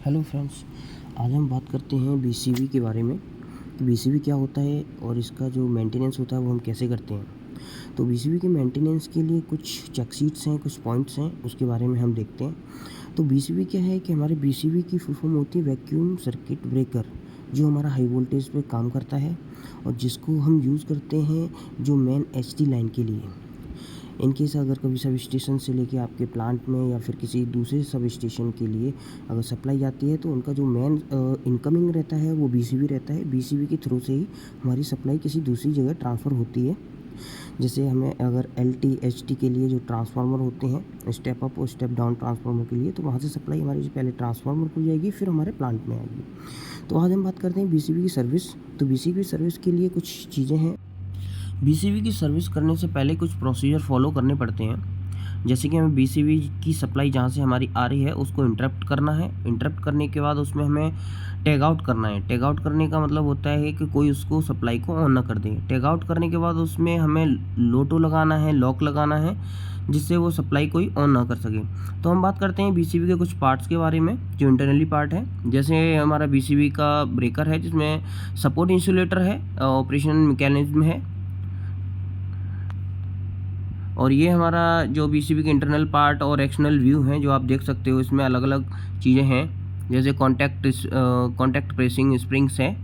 Hello friends, आज हम बात करते हैं बीसीवी के बारे में कि बीसीवी क्या होता है और इसका जो मेंटेनेंस होता है वो हम कैसे करते हैं। तो बीसीवी के मेंटेनेंस के लिए कुछ चेक शीट्स हैं, कुछ पॉइंट्स हैं, उसके बारे में हम देखते हैं। तो बीसीवी क्या है कि हमारे बीसीवी की फुल फॉर्म होती है वैक्यूम सर्किट ब्रेकर, जो हमारा हाई वोल्टेज पे काम करता है और जिसको हम यूज़ करते हैं जो मेन एचटी लाइन के लिए। इन केस अगर कभी सब स्टेशन से लेके आपके प्लांट में या फिर किसी दूसरे सब स्टेशन के लिए अगर सप्लाई जाती है तो उनका जो मेन इनकमिंग रहता है वो बीसीवी रहता है। बीसीवी के थ्रू से ही हमारी सप्लाई किसी दूसरी जगह ट्रांसफ़र होती है। जैसे हमें अगर एलटी एचटी के लिए जो ट्रांसफार्मर होते हैं स्टेप अप और स्टेप डाउन ट्रांसफार्मर के लिए, तो वहाँ से सप्लाई हमारी जो पहले ट्रांसफार्मर को जाएगी फिर हमारे प्लांट में आएगी। तो आज हम बात करते हैं बीसीवी की सर्विस। तो बीसीवी सर्विस के लिए कुछ चीज़ें हैं। बीसीवी की सर्विस करने से पहले कुछ प्रोसीजर फॉलो करने पड़ते हैं। जैसे कि हमें बीसीवी की सप्लाई जहाँ से हमारी आ रही है उसको इंटरप्ट करना है। इंटरप्ट करने के बाद उसमें हमें टैग आउट करना है। टैग आउट करने का मतलब होता है कि कोई उसको सप्लाई को ऑन ना कर दे। टैग आउट करने के बाद उसमें हमें लोटो लगाना है, लॉक लगाना है, जिससे वो सप्लाई कोई ऑन ना कर सके। तो हम बात करते हैं बीसीवी के कुछ पार्ट्स के बारे में जो इंटरनली पार्ट है। जैसे हमारा बीसीवी का ब्रेकर है जिसमें सपोर्ट इंसुलेटर है, ऑपरेशन मैकेनिज्म है, और ये हमारा जो बीसीवी के इंटरनल पार्ट और एक्सटर्नल व्यू हैं जो आप देख सकते हो। इसमें अलग अलग चीज़ें हैं जैसे कॉन्टैक्ट प्रेसिंग स्प्रिंग्स है,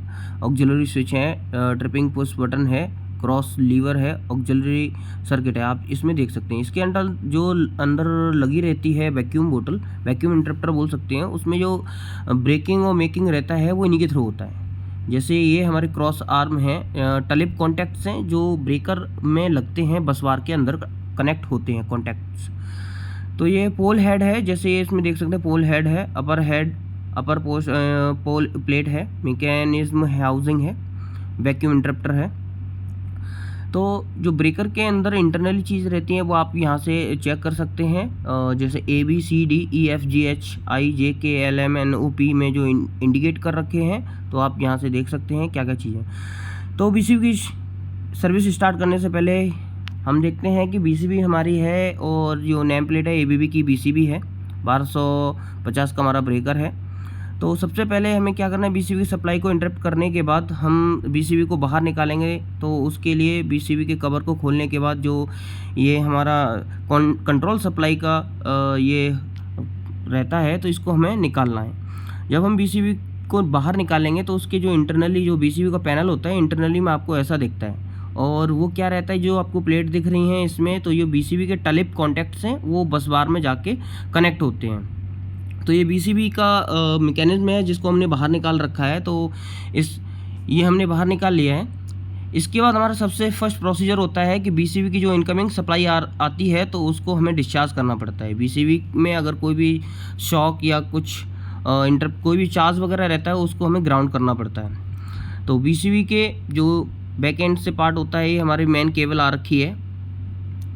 ऑक्सिलरी स्विच है, ट्रिपिंग पुश बटन है, क्रॉस लीवर है, ऑक्सिलरी सर्किट है, आप इसमें देख सकते हैं। इसके अंदर जो अंदर लगी रहती है वैक्यूम बोतल, वैक्यूम इंटरप्टर बोल सकते हैं, उसमें जो ब्रेकिंग और मेकिंग रहता है वो इन्हीं के थ्रू होता है। जैसे ये हमारे क्रॉस आर्म हैं, टलिप कॉन्टैक्ट्स हैं जो ब्रेकर में लगते हैं, बसवार के अंदर कनेक्ट होते हैं कॉन्टैक्ट्स। तो ये पोल हेड है, जैसे ये इसमें देख सकते हैं पोल हेड है, अपर पोस्ट पोल प्लेट है, मैकेनिज्म हाउसिंग है, वैक्यूम इंटरप्टर है। तो जो ब्रेकर के अंदर इंटरनली चीज़ रहती हैं वो आप यहाँ से चेक कर सकते हैं। जैसे ABCDEFGHIJKLMNOP में जो इंडिकेट कर रखे हैं, तो आप यहाँ से देख सकते हैं क्या क्या चीज़ें। तो बीसीवी की सर्विस स्टार्ट करने से पहले हम देखते हैं कि बीसीवी हमारी है और जो नेम प्लेट है एबीबी की बीसीवी है, 1250 का हमारा ब्रेकर है। तो सबसे पहले हमें क्या करना है, बीसीवी की सप्लाई को इंटरप्ट करने के बाद हम बीसीवी को बाहर निकालेंगे। तो उसके लिए बीसीवी के कवर को खोलने के बाद जो ये हमारा कंट्रोल सप्लाई का ये रहता है, तो इसको हमें निकालना है। जब हम बीसीवी को बाहर निकालेंगे तो उसके जो इंटरनली जो बीसीवी का पैनल होता है, इंटरनली में आपको ऐसा दिखता है। और वो क्या रहता है, जो आपको प्लेट दिख रही हैं इसमें, तो ये बीसीवी के टलिप कॉन्टैक्ट्स हैं, वो बस बार में जाके कनेक्ट होते हैं। तो ये बीसीवी का मैकेनिज्म है जिसको हमने बाहर निकाल रखा है। तो ये हमने बाहर निकाल लिया है। इसके बाद हमारा सबसे फर्स्ट प्रोसीजर होता है कि बीसीवी की जो इनकमिंग सप्लाई आती है तो उसको हमें डिस्चार्ज करना पड़ता है। बीसीवी में अगर कोई भी शॉक या कुछ कोई भी चार्ज वगैरह रहता है उसको हमें ग्राउंड करना पड़ता है। तो बीसीवी के जो बैक एंड से पार्ट होता है, ये हमारी मेन केबल आ रखी है,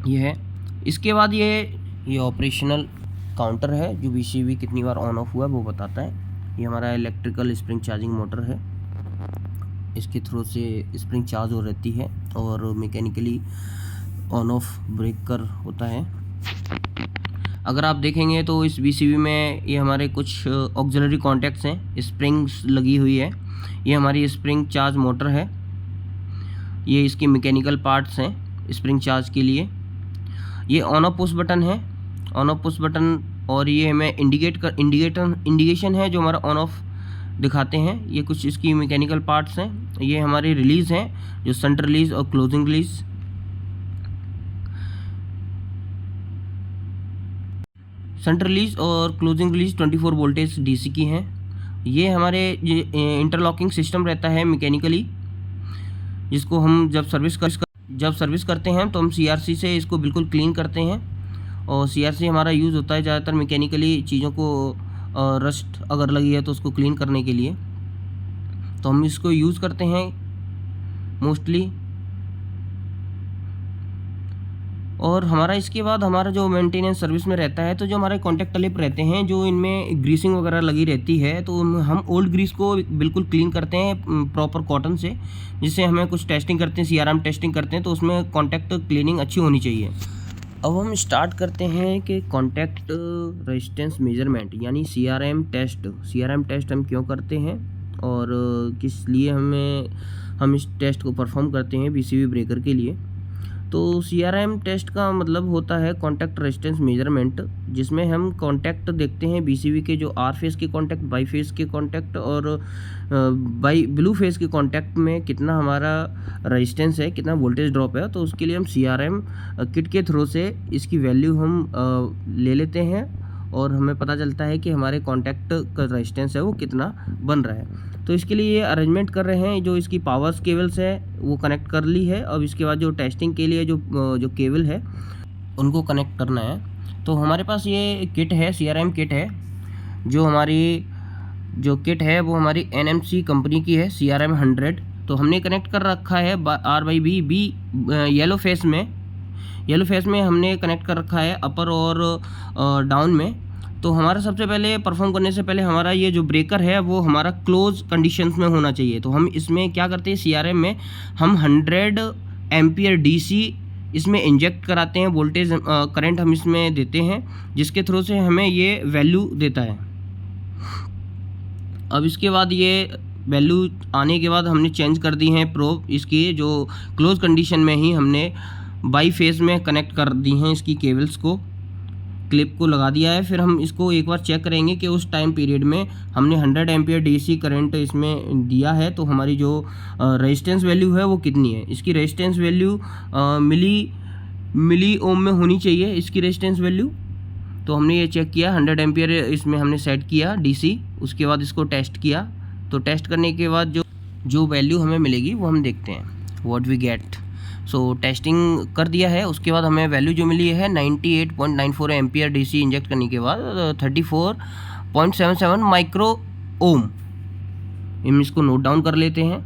ये है। इसके बाद ये ऑपरेशनल काउंटर है जो बीसीवी कितनी बार ऑन ऑफ हुआ है वो बताता है। ये हमारा इलेक्ट्रिकल स्प्रिंग चार्जिंग मोटर है, इसके थ्रू से स्प्रिंग चार्ज हो रहती है और मैकेनिकली ऑन ऑफ ब्रेकर होता है। अगर आप देखेंगे तो इस बीसीवी में ये हमारे कुछ ऑक्सिलरी कॉन्टैक्ट्स हैं, स्प्रिंग्स लगी हुई है। ये हमारी स्प्रिंग चार्ज मोटर है, ये इसके मैकेनिकल पार्ट्स हैं स्प्रिंग चार्ज के लिए। ये ऑन ऑफ पुश बटन है, ऑन ऑफ पुश बटन, और ये हमें इंडिकेशन है जो हमारा ऑन ऑफ दिखाते हैं। ये कुछ इसकी मैकेनिकल पार्ट्स हैं। ये हमारी रिलीज़ हैं जो सेंटर रिलीज़ और क्लोजिंग रिलीज़। सेंटर रिलीज़ और क्लोजिंग रिलीज़ 24 वोल्टेज डीसी की हैं। ये हमारे इंटरलॉकिंग सिस्टम रहता है मैकेनिकली, जिसको हम जब सर्विस करते हैं तो हम सीआरसी से इसको बिल्कुल क्लीन करते हैं। और सीआरसी हमारा यूज़ होता है ज़्यादातर मैकेनिकली चीज़ों को रस्ट अगर लगी है तो उसको क्लीन करने के लिए, तो हम इसको यूज़ करते हैं मोस्टली। और हमारा इसके बाद हमारा जो मेंटेनेंस सर्विस में रहता है, तो जो हमारे कॉन्टैक्ट क्लिप रहते हैं जो इनमें ग्रीसिंग वगैरह लगी रहती है, तो हम ओल्ड ग्रीस को बिल्कुल क्लीन करते हैं प्रॉपर कॉटन से। जिससे हमें कुछ टेस्टिंग करते हैं, सीआरएम टेस्टिंग करते हैं, तो उसमें कॉन्टैक्ट क्लीनिंग अच्छी होनी चाहिए। अब हम स्टार्ट करते हैं कि कॉन्टैक्ट रेजिस्टेंस मेजरमेंट यानी CRM टेस्ट हम क्यों करते हैं और किस लिए हम इस टेस्ट को परफॉर्म करते हैं BCB ब्रेकर के लिए। तो CRM टेस्ट का मतलब होता है कॉन्टैक्ट रेजिस्टेंस मेजरमेंट, जिसमें हम कॉन्टैक्ट देखते हैं BCB के जो R फेस के कॉन्टैक्ट, बाई फेस के कॉन्टैक्ट और बाई ब्लू फेस के कॉन्टैक्ट में कितना हमारा रेजिस्टेंस है, कितना वोल्टेज ड्रॉप है। तो उसके लिए हम CRM किट के थ्रू से इसकी वैल्यू हम ले लेते हैं और हमें पता चलता है कि हमारे कॉन्टैक्ट का रेजिस्टेंस है वो कितना बन रहा है। तो इसके लिए ये अरेंजमेंट कर रहे हैं, जो इसकी पावर्स केबल्स है वो कनेक्ट कर ली है। अब इसके बाद जो टेस्टिंग के लिए जो केबल है उनको कनेक्ट करना है। तो हमारे पास ये किट है, CRM किट है। जो हमारी जो किट है वो हमारी NMC कंपनी की है, CRM 100। तो हमने कनेक्ट कर रखा है R/B येलो फेस में हमने कनेक्ट कर रखा है अपर और डाउन में। तो हमारा सबसे पहले परफॉर्म करने से पहले हमारा ये जो ब्रेकर है वो हमारा क्लोज कंडीशंस में होना चाहिए। तो हम इसमें क्या करते हैं, CRM में हम 100 एम्पियर DC इसमें इंजेक्ट कराते हैं, वोल्टेज करंट हम इसमें देते हैं, जिसके थ्रू से हमें ये वैल्यू देता है। अब इसके बाद ये वैल्यू आने के बाद हमने चेंज कर दी है प्रोब, इसकी जो क्लोज कंडीशन में ही हमने बाई फेस में कनेक्ट कर दी हैं, इसकी केबल्स को, क्लिप को लगा दिया है। फिर हम इसको एक बार चेक करेंगे कि उस टाइम पीरियड में हमने 100 एम्पियर DC करंट इसमें दिया है तो हमारी जो रेजिस्टेंस वैल्यू है वो कितनी है। इसकी रेजिस्टेंस वैल्यू मिली ओम में होनी चाहिए, इसकी रेजिस्टेंस वैल्यू। तो हमने ये चेक किया, 100 एम्पियर इसमें हमने सेट किया DC। उसके बाद इसको टेस्ट किया। तो टेस्ट करने के बाद जो वैल्यू हमें मिलेगी वो हम देखते हैं, what we get. So testing कर दिया है। उसके बाद हमें वैल्यू जो मिली है 98.94 एम्पियर DC इंजेक्ट करने के बाद 34.77 माइक्रो ओम। हम इसको नोट डाउन कर लेते हैं।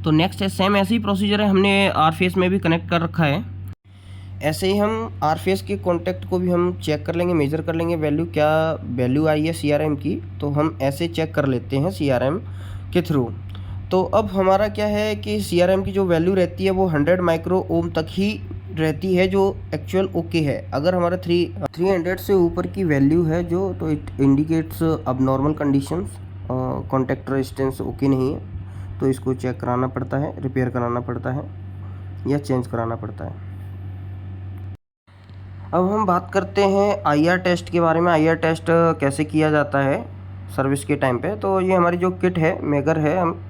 तो नेक्स्ट है सेम ऐसे ही प्रोसीजर है, हमने R फेस में भी कनेक्ट कर रखा है। ऐसे ही हम R फेस के कॉन्टैक्ट को भी हम चेक कर लेंगे, मेजर कर लेंगे वैल्यू, क्या वैल्यू आई है CRM की। तो हम ऐसे चेक कर लेते हैं CRM के थ्रू। तो अब हमारा क्या है कि CRM की जो वैल्यू रहती है वो 100 माइक्रो ओम तक ही रहती है, जो एक्चुअल ओके है। अगर हमारा 300 से ऊपर की वैल्यू है जो, तो इट इंडिकेट्स अब normal conditions, contact resistance okay नहीं है। तो इसको चेक कराना पड़ता है, रिपेयर कराना पड़ता है या चेंज कराना पड़ता है। अब हम बात करते हैं IR टेस्ट के बारे में। IR टेस्ट कैसे किया जाता है सर्विस के टाइम पे। तो ये हमारी जो किट है, मेगर है, हम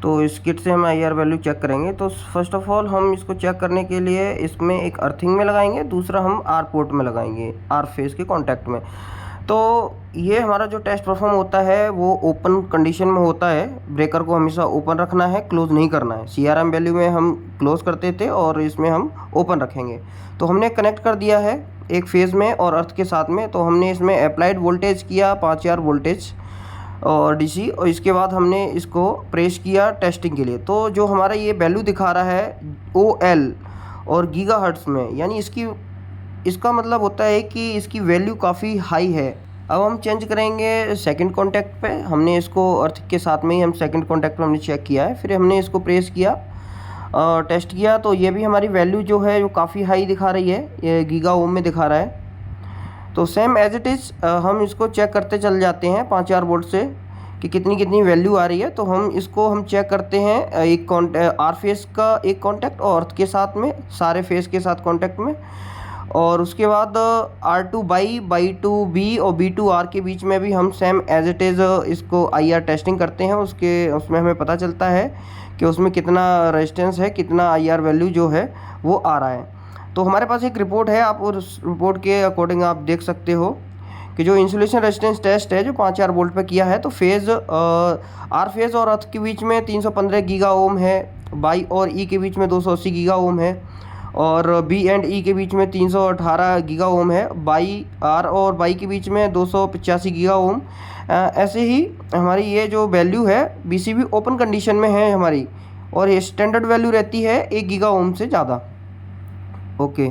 तो इस किट से हम IR वैल्यू चेक करेंगे। तो फर्स्ट ऑफ ऑल हम इसको चेक करने के लिए इसमें एक अर्थिंग में लगाएंगे, दूसरा हम R पोर्ट में लगाएंगे, R फेस के कॉन्टैक्ट में। तो ये हमारा जो टेस्ट परफॉर्म होता है वो ओपन कंडीशन में होता है। ब्रेकर को हमेशा ओपन रखना है, क्लोज नहीं करना है। CRM वैल्यू में हम क्लोज करते थे और इसमें हम ओपन रखेंगे। तो हमने कनेक्ट कर दिया है एक फेज़ में और अर्थ के साथ में। तो हमने इसमें अप्लाइड वोल्टेज किया 5000 वोल्टेज और DC, और इसके बाद हमने इसको प्रेस किया टेस्टिंग के लिए। तो जो हमारा ये वैल्यू दिखा रहा है OL और गीगाहर्ट्ज़ में, यानी इसका मतलब होता है कि इसकी वैल्यू काफ़ी हाई है। अब हम चेंज करेंगे सेकंड कॉन्टैक्ट पे। हमने इसको अर्थ के साथ में ही हम सेकंड कॉन्टैक्ट पे हमने चेक किया है। फिर हमने इसको प्रेस किया, टेस्ट किया। तो ये भी हमारी वैल्यू जो है वो काफ़ी हाई दिखा रही है, ये गीगा ओम में दिखा रहा है। तो सेम एज इट इज़ हम इसको चेक करते चल जाते हैं 5000 वोल्ट से कि कितनी वैल्यू आ रही है। तो हम चेक करते हैं एक R फेस का एक कॉन्टैक्ट और अर्थ के साथ में, सारे फेस के साथ कॉन्टैक्ट में। और उसके बाद R2 बाई 2B और B2R के बीच में भी हम सेम एज इट इज़ इसको IR टेस्टिंग करते हैं। उसमें हमें पता चलता है कि उसमें कितना रेजिस्टेंस है, कितना IR वैल्यू जो है वो आ रहा है। तो हमारे पास एक रिपोर्ट है, आप उस रिपोर्ट के अकॉर्डिंग आप देख सकते हो कि जो इंसुलेशन रेजिस्टेंस टेस्ट है जो 5000 वोल्ट पे किया है, तो R फेज़ और अर्थ के बीच में 315 गीगा ओम है, बाई और E के बीच में 280 गीगा ओम है, और B एंड E के बीच में 318 गीगा ओम है, बाई R और बाई के बीच में 285 गीगा ओम। ऐसे ही हमारी ये जो वैल्यू है BCB ओपन कंडीशन में है हमारी, और ये स्टैंडर्ड वैल्यू रहती है 1 गीगा ओम से ज़्यादा। ओके।